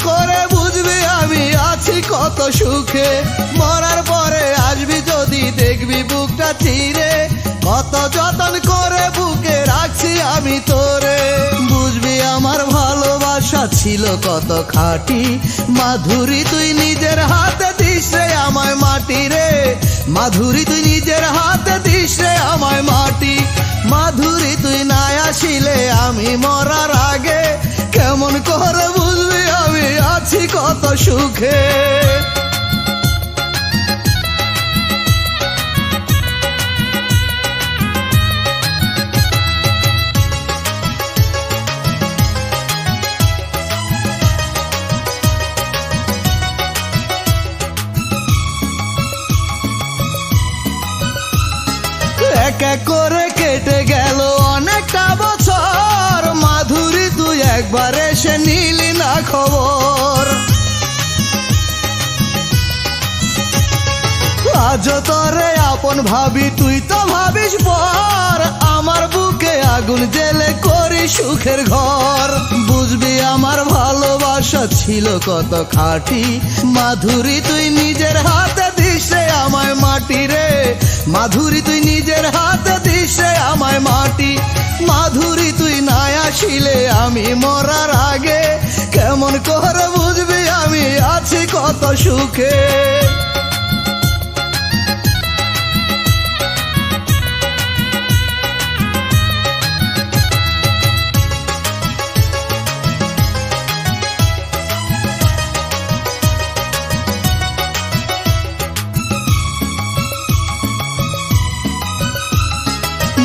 করে বুঝবি আমি আছি কত সুখে। মরার পরে আসবি যদি দেখবি বুকটা চিরে, কত যতন করে বুকে রাখছি আমি তোরে। বুঝবি আমার ভালোবাসা ছিল কত খাঁটি, মাধুরী তুই নিজের হাতে দিস রে আমায় মাটি রে। মাধুরী তুই নিজের হাতে দিস রে আমায় মাটি। মাধুরী তুই না আসিলে আমি মরার আগে, কেমন করে বুঝবি আমি আছি কত সুখে। এক এক করে কেটে গেল অনেকটা বছর, মাধুরী তুই একবার এসে নিলি না খবর। আজ তোরে আপন ভাবি তুই তো ভাবিস পর, আমার বুকে আগুন জেলে করি সুখের ঘর। বুঝবি আমার ভালোবাসা ছিল কত খাঁটি, মাধুরী তুই নিজের হাতে দিস রে আমায় মাটি রে। মাধুরী তুই নিজের হাতে দিস রে আমায় মাটি। মাধুরী তুই না আসিলে আমি মরার আগে, কেমন করে বুঝবি আমি আছি কত সুখে।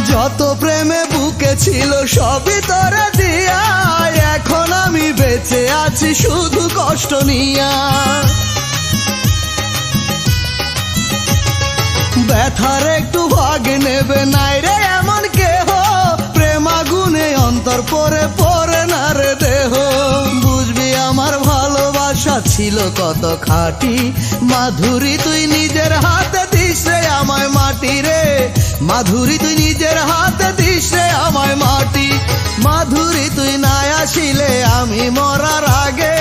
যত প্রেমে বুকে ছিল সবই তোরে দিয়া, এখন আমি বেঁচে আছি শুধু কষ্ট নিয়া। ব্যথার একটু ভাগ নেবে নাই রে এমন কেহ, প্রেম আগুনে অন্তর পরে পরে না রে দেহ। বুঝবি আমার ভালোবাসা ছিল কত খাঁটি, মাধুরী তুই নিজের হাতে দিস রে আমায় মাটি রে। মাধুরী তুই নিজের হাতে দিস রে আমায় মাটি। মাধুরী তুই না আসিলে আমি মরার আগে,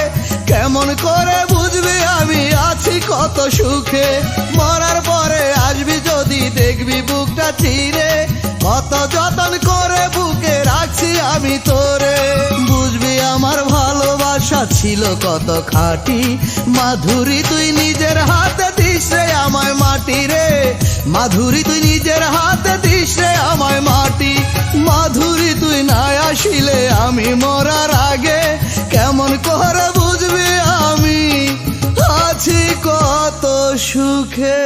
কেমন করে বুঝবি আমি আছি কত সুখে। মরার পরে আসবি যদি দেখবি বুকটা চিরে, কত যতন করে বুকে রাখছি আমি তোরে। বুঝবি আমার ভালোবাসা ছিল কত খাঁটি, মাধুরী তুই নিজের হাতে দিস রে আমায় মাটি রে। মাধুরী তুই নিজের হাতে দিস রে আমায় মাটি। মাধুরী তুই না আসিলে আমি মরার আগে, কেমন করে বুঝবি আমি আছি কত সুখে।